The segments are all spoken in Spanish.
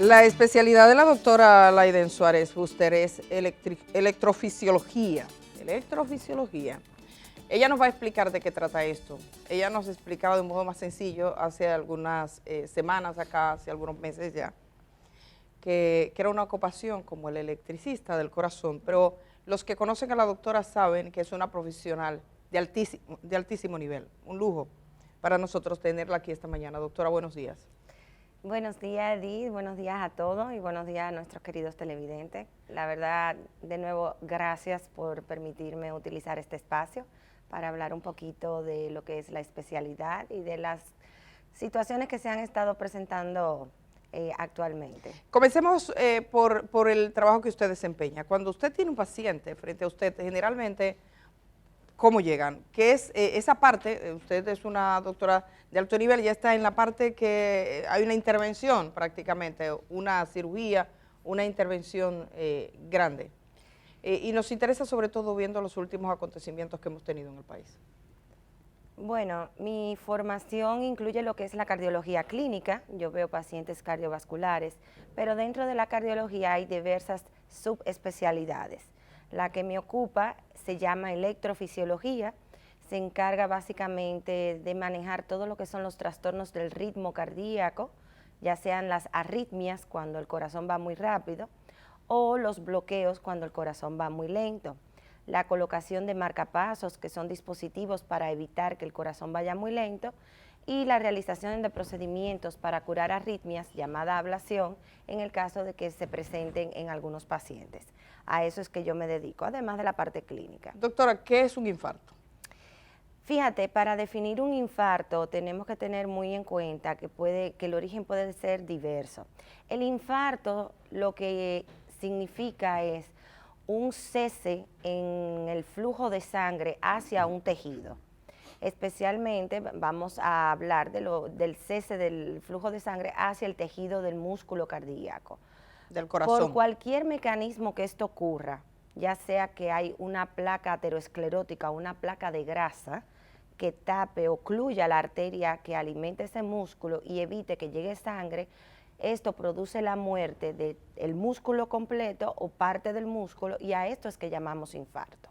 La especialidad de la doctora Laiden Suárez Fuster es electrofisiología. Electrofisiología. Ella nos va a explicar de qué trata esto. Ella nos explicaba de un modo más sencillo hace algunas semanas acá, hace algunos meses ya, que era una ocupación como el electricista del corazón, pero los que conocen a la doctora saben que es una profesional de altísimo nivel, un lujo para nosotros tenerla aquí esta mañana. Doctora, buenos días. Buenos días, Edith, buenos días a todos y buenos días a nuestros queridos televidentes. La verdad, de nuevo, gracias por permitirme utilizar este espacio para hablar un poquito de lo que es la especialidad y de las situaciones que se han estado presentando actualmente. Comencemos por el trabajo que usted desempeña. Cuando usted tiene un paciente frente a usted, generalmente, ¿cómo llegan? ¿Qué es esa parte? Usted es una doctora de alto nivel, ya está en la parte que hay una intervención prácticamente, una cirugía, una intervención grande. Y nos interesa sobre todo viendo los últimos acontecimientos que hemos tenido en el país. Bueno, mi formación incluye lo que es la cardiología clínica. Yo veo pacientes cardiovasculares, pero dentro de la cardiología hay diversas subespecialidades. La que me ocupa se llama electrofisiología, se encarga básicamente de manejar todo lo que son los trastornos del ritmo cardíaco, ya sean las arritmias cuando el corazón va muy rápido o los bloqueos cuando el corazón va muy lento. La colocación de marcapasos, que son dispositivos para evitar que el corazón vaya muy lento, y la realización de procedimientos para curar arritmias, llamada ablación, en el caso de que se presenten en algunos pacientes. A eso es que yo me dedico, además de la parte clínica. Doctora, ¿qué es un infarto? Fíjate, para definir un infarto tenemos que tener muy en cuenta que el origen puede ser diverso. El infarto lo que significa es un cese en el flujo de sangre hacia un tejido. Especialmente vamos a hablar del cese del flujo de sangre hacia el tejido del músculo cardíaco. Del corazón. Por cualquier mecanismo que esto ocurra, ya sea que hay una placa aterosclerótica o una placa de grasa que tape o ocluya la arteria que alimenta ese músculo y evite que llegue sangre, esto produce la muerte del músculo completo o parte del músculo, y a esto es que llamamos infarto.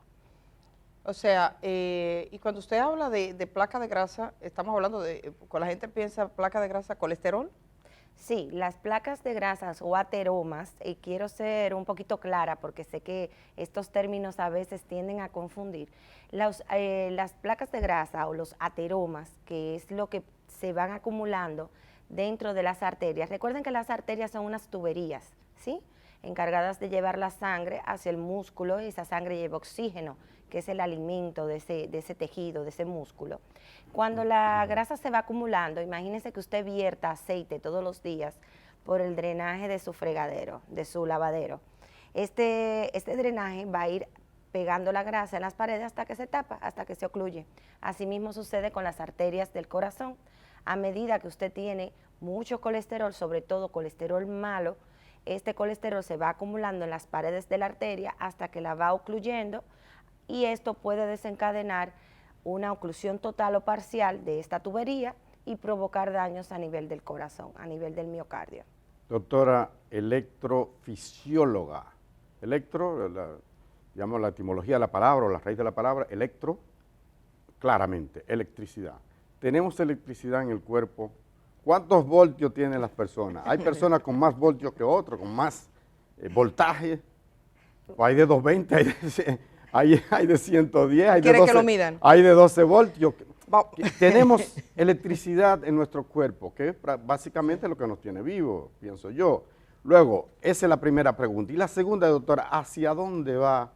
O sea, y cuando usted habla de placa de grasa, estamos hablando de, cuando la gente piensa placa de grasa, colesterol. Sí, las placas de grasas o ateromas, y quiero ser un poquito clara porque sé que estos términos a veces tienden a confundir. Las placas de grasa o los ateromas, que es lo que se van acumulando dentro de las arterias. Recuerden que las arterias son unas tuberías, ¿sí?, encargadas de llevar la sangre hacia el músculo, y esa sangre lleva oxígeno, que es el alimento de ese tejido, de ese músculo. Cuando la grasa se va acumulando, imagínense que usted vierta aceite todos los días por el drenaje de su fregadero, de su lavadero. Este drenaje va a ir pegando la grasa en las paredes hasta que se tapa, hasta que se ocluye. Asimismo sucede con las arterias del corazón. A medida que usted tiene mucho colesterol, sobre todo colesterol malo, este colesterol se va acumulando en las paredes de la arteria hasta que la va ocluyendo, y esto puede desencadenar una oclusión total o parcial de esta tubería y provocar daños a nivel del corazón, a nivel del miocardio. Doctora, electrofisióloga. Digamos la etimología de la palabra o la raíz de la palabra, electro, claramente, electricidad. Tenemos electricidad en el cuerpo. ¿Cuántos voltios tienen las personas? ¿Hay personas con más voltios que otros, con más voltaje? ¿O hay de 220, hay de 110, hay de 12, que lo midan? Hay de 12 voltios? Tenemos electricidad en nuestro cuerpo, que es básicamente lo que nos tiene vivos, pienso yo. Luego, esa es la primera pregunta. Y la segunda, doctora, ¿hacia dónde va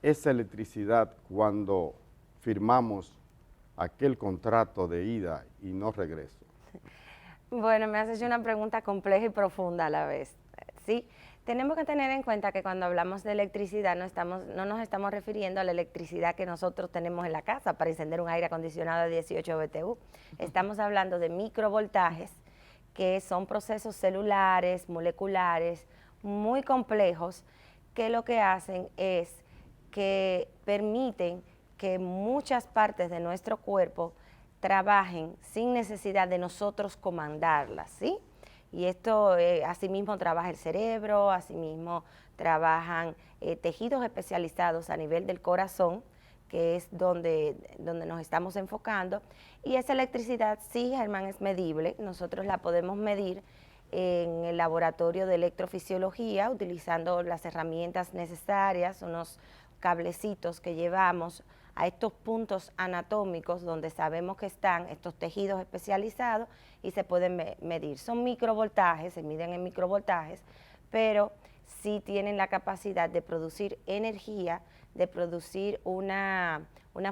esa electricidad cuando firmamos aquel contrato de ida y no regreso? Bueno, me has hecho una pregunta compleja y profunda a la vez, ¿sí? Tenemos que tener en cuenta que cuando hablamos de electricidad no nos estamos refiriendo a la electricidad que nosotros tenemos en la casa para encender un aire acondicionado de 18 BTU. Estamos hablando de microvoltajes, que son procesos celulares, moleculares, muy complejos, que lo que hacen es que permiten que muchas partes de nuestro cuerpo trabajen sin necesidad de nosotros comandarlas, ¿sí? Y esto asimismo trabaja el cerebro, asimismo trabajan tejidos especializados a nivel del corazón, que es donde nos estamos enfocando. Y esa electricidad, sí, Germán, es medible. Nosotros la podemos medir en el laboratorio de electrofisiología, utilizando las herramientas necesarias, unos cablecitos que llevamos a estos puntos anatómicos donde sabemos que están estos tejidos especializados y se pueden medir. Son microvoltajes, se miden en microvoltajes, pero sí tienen la capacidad de producir energía, de producir una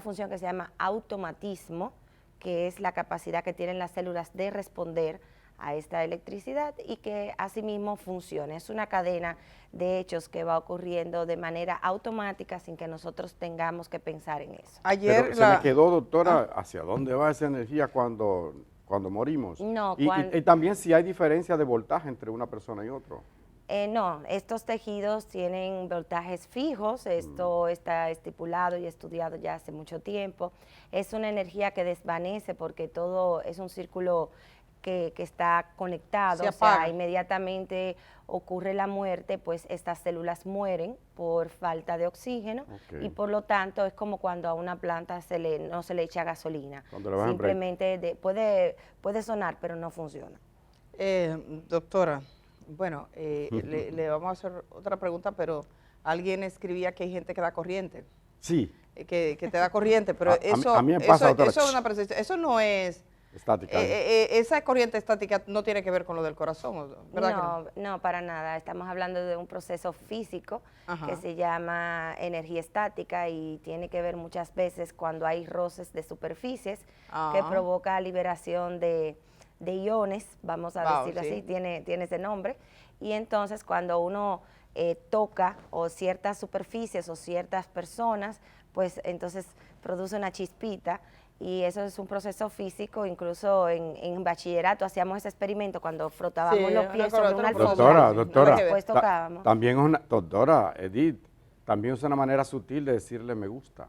función que se llama automatismo, que es la capacidad que tienen las células de responder a esta electricidad y que asimismo funcione. Es una cadena de hechos que va ocurriendo de manera automática sin que nosotros tengamos que pensar en eso. Ayer Pero se me quedó, doctora, ¿hacia dónde va esa energía cuando morimos? No, y también si hay diferencia de voltaje entre una persona y otro. No, estos tejidos tienen voltajes fijos, esto está estipulado y estudiado ya hace mucho tiempo. Es una energía que desvanece porque todo es un círculo que está conectado, o sea, inmediatamente ocurre la muerte, pues estas células mueren por falta de oxígeno y por lo tanto es como cuando a una planta no se le echa gasolina. Simplemente puede sonar, pero no funciona. Doctora, bueno, le vamos a hacer otra pregunta, pero alguien escribía que hay gente que da corriente. Sí. Que te da corriente, pero a mí me pasa eso no es estática. Esa corriente estática no tiene que ver con lo del corazón, ¿verdad? No, para nada. Estamos hablando de un proceso físico que se llama energía estática y tiene que ver muchas veces cuando hay roces de superficies que provoca liberación de iones, vamos a decirlo así, tiene ese nombre. Y entonces cuando uno toca o ciertas superficies o ciertas personas, pues entonces produce una chispita. Y eso es un proceso físico, incluso en bachillerato hacíamos ese experimento cuando frotábamos los pies sobre una alfombra. Doctora, después tocábamos. También doctora Edith, también es una manera sutil de decirle me gusta.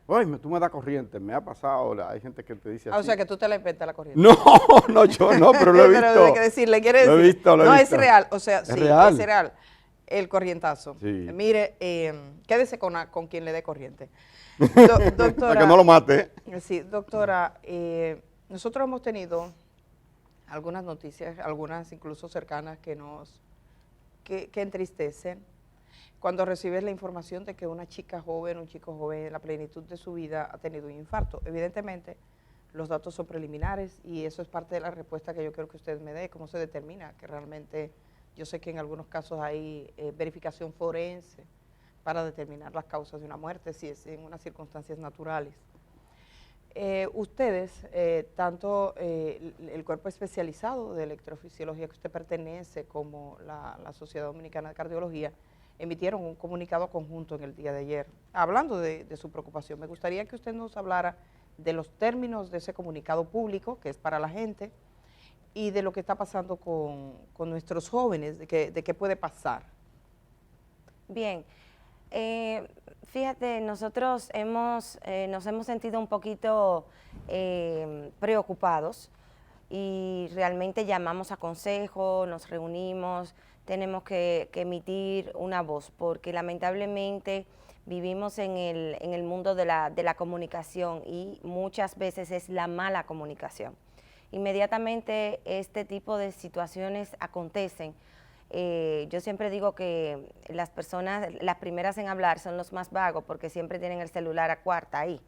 Oye, tú me das corriente, me ha pasado, hay gente que te dice así. O sea, que tú te la inventas la corriente. No, yo no, pero lo he visto. Pero hay que decirle, quiere decir. Lo he visto. No, es real, o sea, sí, real. Es real. El corrientazo. Sí. Mire, quédese con quien le dé corriente. Doctora, para que no lo mate. Sí, doctora, nosotros hemos tenido algunas noticias, algunas incluso cercanas que entristecen. Cuando recibes la información de que una chica joven, un chico joven en la plenitud de su vida ha tenido un infarto. Evidentemente, los datos son preliminares y eso es parte de la respuesta que yo quiero que usted me dé, cómo se determina que realmente, yo sé que en algunos casos hay verificación forense para determinar las causas de una muerte, si es en unas circunstancias naturales. Ustedes, tanto el cuerpo especializado de electrofisiología que usted pertenece como la Sociedad Dominicana de Cardiología, emitieron un comunicado conjunto en el día de ayer, hablando de su preocupación. Me gustaría que usted nos hablara de los términos de ese comunicado público, que es para la gente, y de lo que está pasando con nuestros jóvenes, de qué puede pasar. Bien. Fíjate, nosotros nos hemos sentido un poquito preocupados y realmente llamamos a consejo, nos reunimos, tenemos que emitir una voz porque lamentablemente vivimos en el mundo de la comunicación y muchas veces es la mala comunicación. Inmediatamente este tipo de situaciones acontecen. Yo siempre digo que las personas, las primeras en hablar son los más vagos porque siempre tienen el celular a cuarta ahí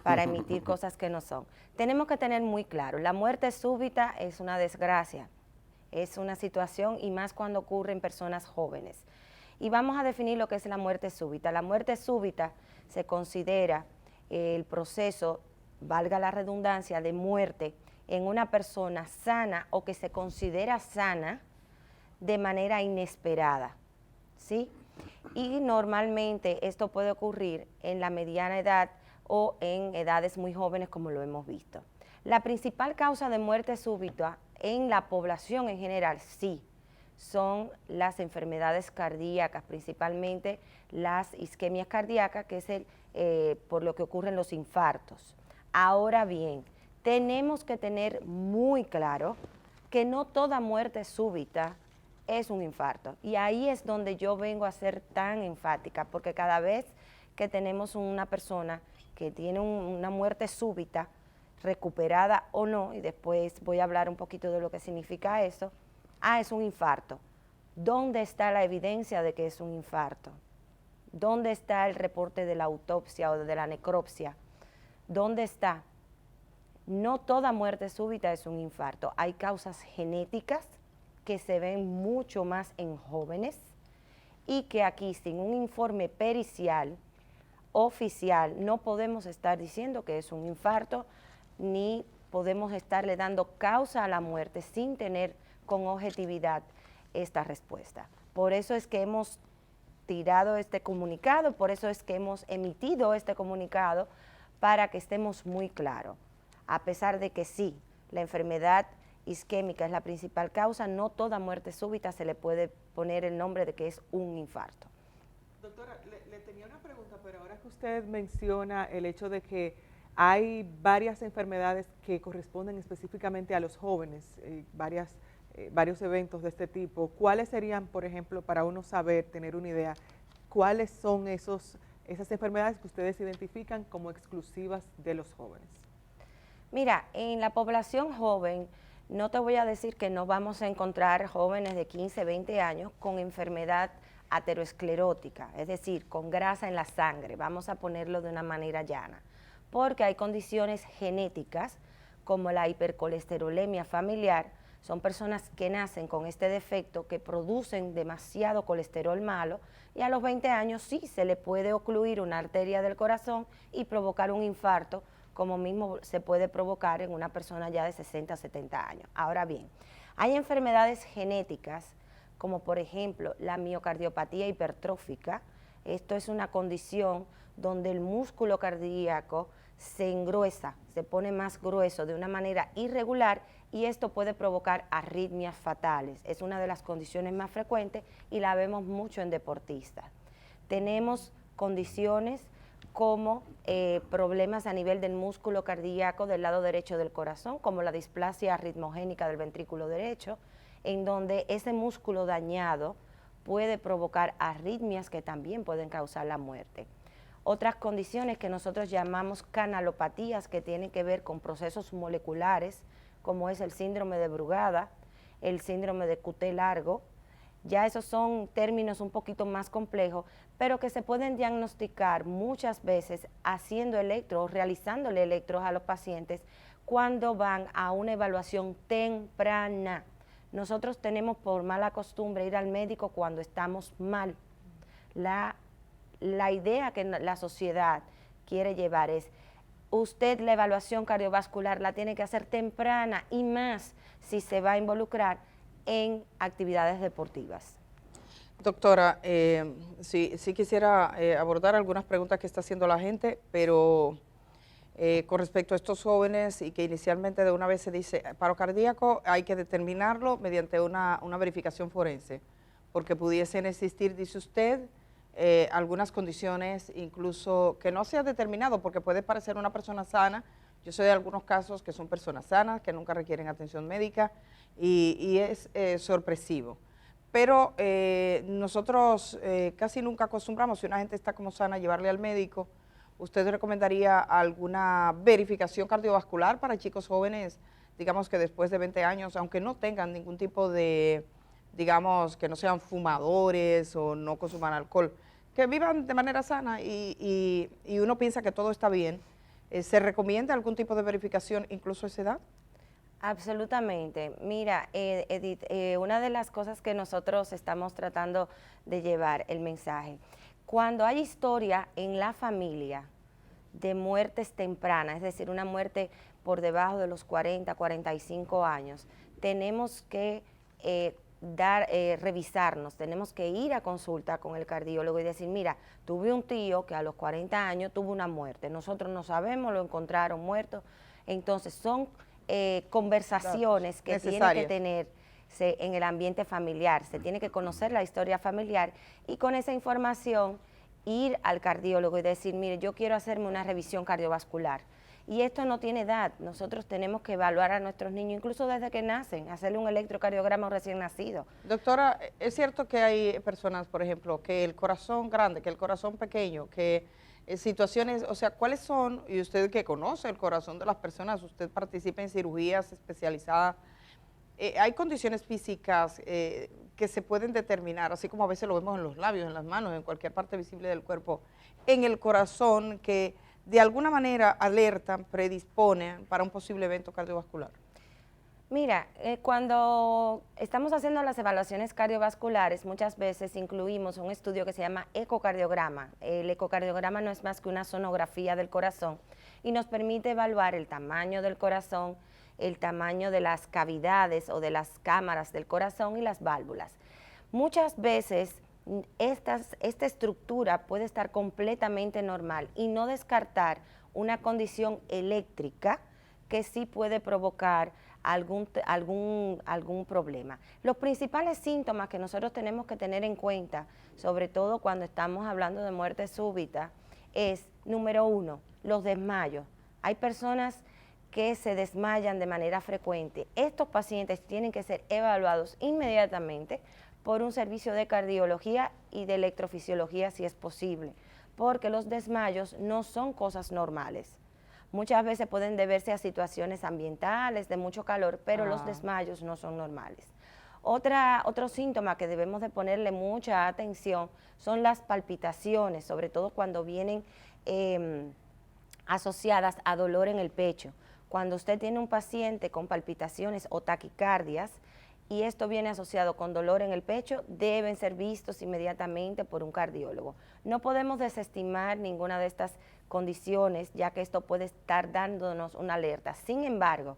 para emitir cosas que no son. Tenemos que tener muy claro, la muerte súbita es una desgracia, es una situación y más cuando ocurre en personas jóvenes. Y vamos a definir lo que es la muerte súbita. La muerte súbita se considera el proceso, valga la redundancia, de muerte en una persona sana o que se considera sana de manera inesperada, ¿sí? Y normalmente esto puede ocurrir en la mediana edad o en edades muy jóvenes como lo hemos visto. La principal causa de muerte súbita en la población en general, sí, son las enfermedades cardíacas, principalmente las isquemias cardíacas, que es por lo que ocurren los infartos. Ahora bien, tenemos que tener muy claro que no toda muerte súbita es un infarto. Y ahí es donde yo vengo a ser tan enfática, porque cada vez que tenemos una persona que tiene una muerte súbita, recuperada o no, y después voy a hablar un poquito de lo que significa eso, es un infarto. ¿Dónde está la evidencia de que es un infarto? ¿Dónde está el reporte de la autopsia o de la necropsia? ¿Dónde está? No toda muerte súbita es un infarto. Hay causas genéticas que se ven mucho más en jóvenes y que aquí sin un informe pericial oficial no podemos estar diciendo que es un infarto ni podemos estarle dando causa a la muerte sin tener con objetividad esta respuesta. Por eso es que hemos tirado este comunicado, por eso es que hemos emitido este comunicado para que estemos muy claros. A pesar de que sí, la enfermedad isquémica es la principal causa, no toda muerte súbita se le puede poner el nombre de que es un infarto. Doctora, le tenía una pregunta, pero ahora que usted menciona el hecho de que hay varias enfermedades que corresponden específicamente a los jóvenes, varios eventos de este tipo, ¿cuáles serían, por ejemplo, para uno saber, tener una idea, cuáles son esas enfermedades que ustedes identifican como exclusivas de los jóvenes? Mira, en la población joven, no te voy a decir que no vamos a encontrar jóvenes de 15, 20 años con enfermedad aterosclerótica, es decir, con grasa en la sangre, vamos a ponerlo de una manera llana, porque hay condiciones genéticas como la hipercolesterolemia familiar. Son personas que nacen con este defecto, que producen demasiado colesterol malo y a los 20 años sí se le puede ocluir una arteria del corazón y provocar un infarto, como mismo se puede provocar en una persona ya de 60 o 70 años. Ahora bien, hay enfermedades genéticas como por ejemplo la miocardiopatía hipertrófica. Esto es una condición donde el músculo cardíaco se engruesa, se pone más grueso de una manera irregular y esto puede provocar arritmias fatales. Es una de las condiciones más frecuentes y la vemos mucho en deportistas. Tenemos condiciones como problemas a nivel del músculo cardíaco del lado derecho del corazón, como la displasia arritmogénica del ventrículo derecho, en donde ese músculo dañado puede provocar arritmias que también pueden causar la muerte. Otras condiciones que nosotros llamamos canalopatías, que tienen que ver con procesos moleculares, como es el síndrome de Brugada, el síndrome de QT largo. Ya esos son términos un poquito más complejos, pero que se pueden diagnosticar muchas veces haciendo electro o realizándole electros a los pacientes cuando van a una evaluación temprana. Nosotros tenemos por mala costumbre ir al médico cuando estamos mal. La idea que la sociedad quiere llevar es, usted la evaluación cardiovascular la tiene que hacer temprana y más si se va a involucrar en actividades deportivas. Doctora, sí quisiera abordar algunas preguntas que está haciendo la gente, pero con respecto a estos jóvenes y que inicialmente de una vez se dice paro cardíaco, hay que determinarlo mediante una verificación forense, porque pudiesen existir, dice usted, algunas condiciones incluso que no se ha determinado, porque puede parecer una persona sana. Yo sé de algunos casos que son personas sanas, que nunca requieren atención médica y es sorpresivo. Pero nosotros casi nunca acostumbramos, si una gente está como sana, llevarle al médico. ¿Usted recomendaría alguna verificación cardiovascular para chicos jóvenes, digamos que después de 20 años, aunque no tengan ningún tipo de, digamos, que no sean fumadores o no consuman alcohol, que vivan de manera sana y uno piensa que todo está bien? ¿Se recomienda algún tipo de verificación incluso a esa edad? Absolutamente. Mira, Edith, una de las cosas que nosotros estamos tratando de llevar el mensaje, cuando hay historia en la familia de muertes tempranas, es decir, una muerte por debajo de los 40, 45 años, tenemos que revisarnos, tenemos que ir a consulta con el cardiólogo y decir, mira, tuve un tío que a los 40 años tuvo una muerte, nosotros no sabemos, lo encontraron muerto. Entonces son conversaciones que tienen que tenerse en el ambiente familiar, se tiene que conocer la historia familiar y con esa información ir al cardiólogo y decir, mire, yo quiero hacerme una revisión cardiovascular. Y esto no tiene edad, nosotros tenemos que evaluar a nuestros niños, incluso desde que nacen, hacerle un electrocardiograma recién nacido. Doctora, ¿es cierto que hay personas, por ejemplo, que el corazón grande, que el corazón pequeño, que situaciones, o sea, cuáles son, y usted que conoce el corazón de las personas, usted participa en cirugías especializadas, hay condiciones físicas que se pueden determinar, así como a veces lo vemos en los labios, en las manos, en cualquier parte visible del cuerpo, en el corazón, que de alguna manera alertan, predisponen para un posible evento cardiovascular? Mira, cuando estamos haciendo las evaluaciones cardiovasculares, muchas veces incluimos un estudio que se llama ecocardiograma. El ecocardiograma no es más que una sonografía del corazón y nos permite evaluar el tamaño del corazón, el tamaño de las cavidades o de las cámaras del corazón y las válvulas. Muchas veces esta estructura puede estar completamente normal y no descartar una condición eléctrica que sí puede provocar algún problema. Los principales síntomas que nosotros tenemos que tener en cuenta, sobre todo cuando estamos hablando de muerte súbita, es, número 1, los desmayos. Hay personas que se desmayan de manera frecuente. Estos pacientes tienen que ser evaluados inmediatamente por un servicio de cardiología y de electrofisiología si es posible, porque los desmayos no son cosas normales. Muchas veces pueden deberse a situaciones ambientales, de mucho calor, pero los desmayos no son normales. Otro síntoma que debemos de ponerle mucha atención son las palpitaciones, sobre todo cuando vienen asociadas a dolor en el pecho. Cuando usted tiene un paciente con palpitaciones o taquicardias, y esto viene asociado con dolor en el pecho, deben ser vistos inmediatamente por un cardiólogo. No podemos desestimar ninguna de estas condiciones, ya que esto puede estar dándonos una alerta. Sin embargo,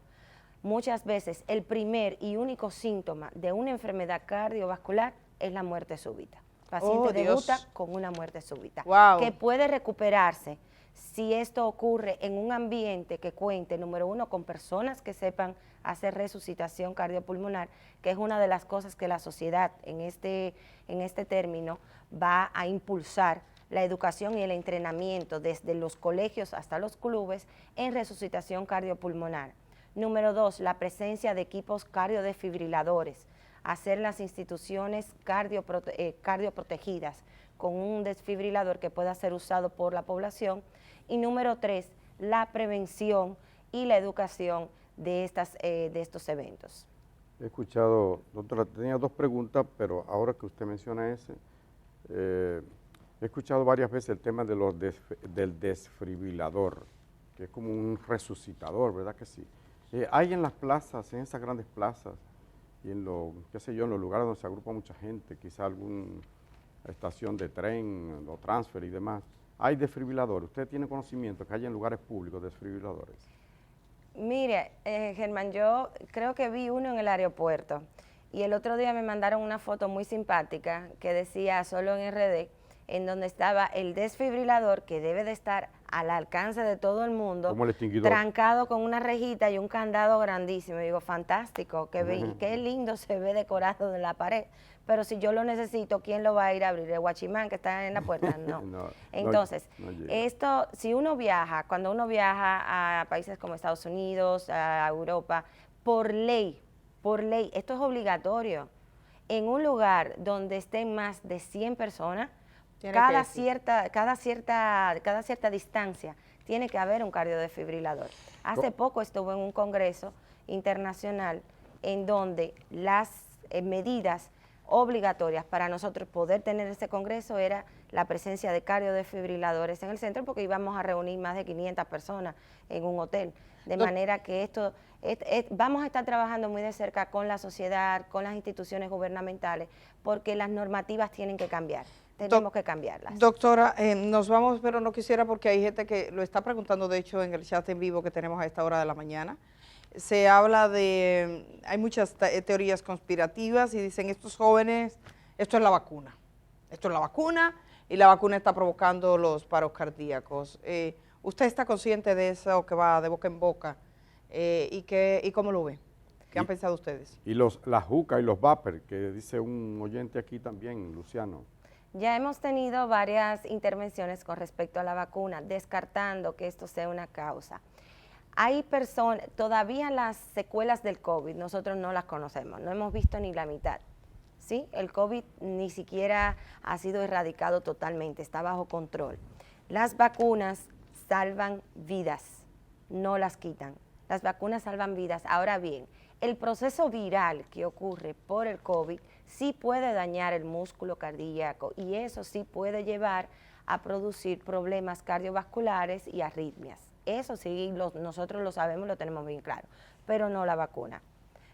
muchas veces el primer y único síntoma de una enfermedad cardiovascular es la muerte súbita. El paciente debuta con una muerte súbita, que puede recuperarse si esto ocurre en un ambiente que cuente, número 1, con personas que sepan hacer resucitación cardiopulmonar, que es una de las cosas que la sociedad en este término va a impulsar, la educación y el entrenamiento desde los colegios hasta los clubes en resucitación cardiopulmonar. Número 2, la presencia de equipos cardiodefibriladores, hacer las instituciones cardioprotegidas con un desfibrilador que pueda ser usado por la población. Y número 3, la prevención y la educación de estos eventos. He escuchado, doctora, tenía 2 preguntas, pero ahora que usted menciona ese, he escuchado varias veces el tema de del desfibrilador, que es como un resucitador, ¿verdad que sí? Hay en las plazas, en esas grandes plazas, y en los lugares donde se agrupa mucha gente, quizá alguna estación de tren o transfer y demás, hay desfibriladores. ¿Usted tiene conocimiento que hay en lugares públicos desfibriladores? Mire, Germán, yo creo que vi uno en el aeropuerto y el otro día me mandaron una foto muy simpática que decía solo en RD, en donde estaba el desfibrilador que debe de estar al alcance de todo el mundo, como el extinguidor, trancado con una rejita y un candado grandísimo. Y digo, fantástico, qué lindo se ve decorado de la pared. Pero si yo lo necesito, ¿quién lo va a ir a abrir? ¿El guachimán que está en la puerta? No. Entonces, esto, si uno viaja, cuando uno viaja a países como Estados Unidos, a Europa, por ley, esto es obligatorio. En un lugar donde estén más de 100 personas, cada cierta distancia tiene que haber un cardiodesfibrilador. Hace poco estuve en un congreso internacional en donde las medidas obligatorias para nosotros poder tener ese congreso era la presencia de cardiodesfibriladores en el centro, porque íbamos a reunir más de 500 personas en un hotel. De manera que esto, vamos a estar trabajando muy de cerca con la sociedad, con las instituciones gubernamentales, porque las normativas tienen que cambiar. Tenemos que cambiarlas. Doctora, nos vamos, pero no quisiera, porque hay gente que lo está preguntando, de hecho, en el chat en vivo que tenemos a esta hora de la mañana. Se habla de, hay muchas teorías conspirativas y dicen, estos jóvenes, esto es la vacuna y la vacuna está provocando los paros cardíacos. ¿Usted está consciente de eso que va de boca en boca y cómo lo ve? ¿Qué han pensado ustedes? Y las JUCA y los vapor, que dice un oyente aquí también, Luciano. Ya hemos tenido varias intervenciones con respecto a la vacuna, descartando que esto sea una causa. Hay personas, todavía las secuelas del COVID nosotros no las conocemos, no hemos visto ni la mitad. ¿Sí? El COVID ni siquiera ha sido erradicado totalmente, está bajo control. Las vacunas salvan vidas, no las quitan. Las vacunas salvan vidas. Ahora bien, el proceso viral que ocurre por el COVID sí puede dañar el músculo cardíaco y eso sí puede llevar a producir problemas cardiovasculares y arritmias. Eso sí, nosotros lo sabemos, lo tenemos bien claro, pero no la vacuna.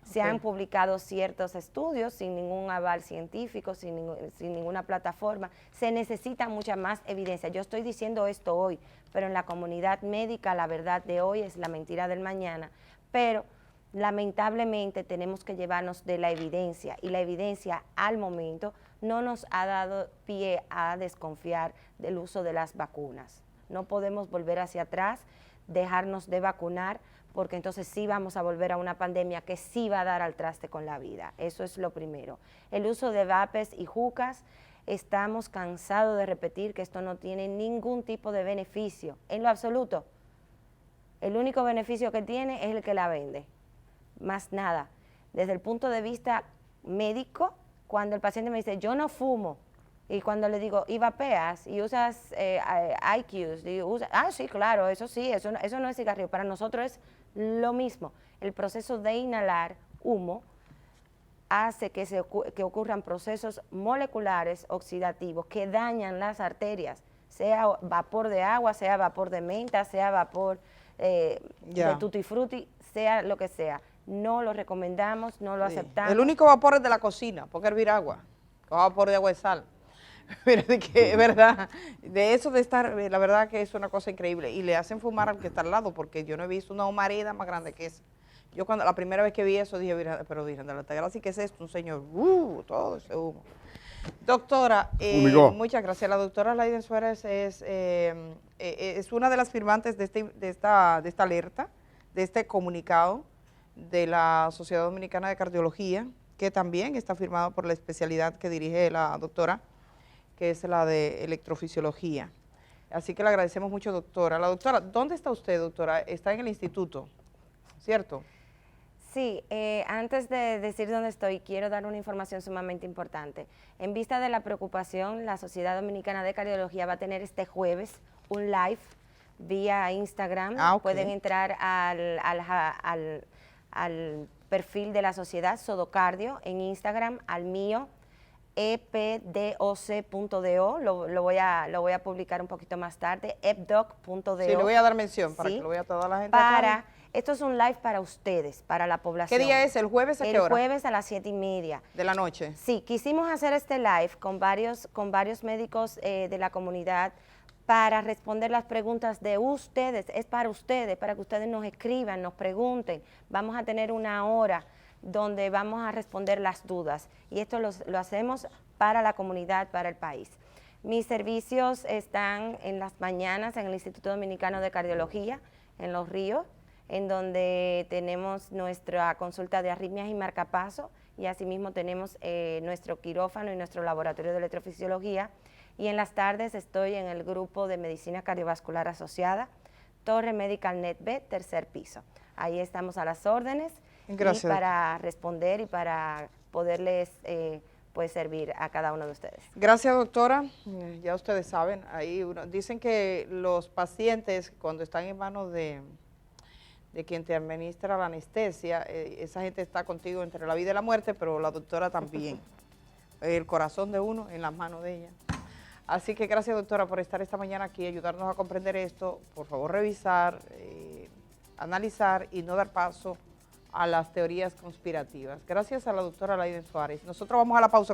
Se han publicado ciertos estudios sin ningún aval científico, sin ninguna plataforma. Se necesita mucha más evidencia. Yo estoy diciendo esto hoy, pero en la comunidad médica la verdad de hoy es la mentira del mañana. Pero lamentablemente tenemos que llevarnos de la evidencia y la evidencia al momento no nos ha dado pie a desconfiar del uso de las vacunas. No podemos volver hacia atrás, dejarnos de vacunar, porque entonces sí vamos a volver a una pandemia que sí va a dar al traste con la vida. Eso es lo primero. El uso de vapes y jucas, estamos cansados de repetir que esto no tiene ningún tipo de beneficio, en lo absoluto. El único beneficio que tiene es el que la vende, más nada. Desde el punto de vista médico, cuando el paciente me dice, yo no fumo, y cuando le digo, ¿y vapeas? ¿Y usas IQs? Sí, claro, eso sí, eso no es cigarrillo. Para nosotros es lo mismo. El proceso de inhalar humo hace que ocurran procesos moleculares oxidativos que dañan las arterias, sea vapor de agua, sea vapor de menta, sea vapor de tutti frutti, sea lo que sea. No lo recomendamos, no lo aceptamos. El único vapor es de la cocina, porque hervir agua, vapor de agua de sal. Pero de que, verdad, de eso de estar, la verdad que es una cosa increíble. Y le hacen fumar al que está al lado, porque yo no he visto una humareda más grande que esa. Yo cuando la primera vez que vi eso dije, pero Virgen de la Altagracia, ¿qué es esto? Un señor, todo ese humo. Doctora, muchas gracias. La doctora Laiden Suárez es una de las firmantes de esta alerta, de este comunicado de la Sociedad Dominicana de Cardiología, que también está firmado por la especialidad que dirige la doctora, que es la de electrofisiología. Así que le agradecemos mucho, doctora. La doctora, ¿dónde está usted, doctora? Está en el instituto, ¿cierto? Sí, antes de decir dónde estoy, quiero dar una información sumamente importante. En vista de la preocupación, la Sociedad Dominicana de Cardiología va a tener este jueves un live vía Instagram. Pueden entrar al perfil de la sociedad Sodocardio en Instagram, al mío, epdoc.do, lo voy a publicar un poquito más tarde, epdoc.do. Sí, le voy a dar mención para que lo vea toda la gente. Esto es un live para ustedes, para la población. ¿Qué día es? ¿El jueves a qué hora? El jueves a las 7:30. ¿De la noche? Sí, quisimos hacer este live con varios médicos de la comunidad para responder las preguntas de ustedes. Es para ustedes, para que ustedes nos escriban, nos pregunten. Vamos a tener una hora donde vamos a responder las dudas y esto lo hacemos para la comunidad, para el país. Mis servicios están en las mañanas en el Instituto Dominicano de Cardiología, en Los Ríos, en donde tenemos nuestra consulta de arritmias y marcapaso y asimismo tenemos nuestro quirófano y nuestro laboratorio de electrofisiología, y en las tardes estoy en el grupo de medicina cardiovascular asociada, Torre Medical NetBed, tercer piso. Ahí estamos a las órdenes. Gracias. Y para responder y para poderles pues servir a cada uno de ustedes. Gracias, doctora. Ya ustedes saben, ahí dicen que los pacientes cuando están en manos de quien te administra la anestesia, esa gente está contigo entre la vida y la muerte, pero la doctora también. El corazón de uno en las manos de ella. Así que gracias, doctora, por estar esta mañana aquí, ayudarnos a comprender esto. Por favor, revisar, analizar y no dar paso a las teorías conspirativas. Gracias a la doctora Laiden Suárez. Nosotros vamos a la pausa.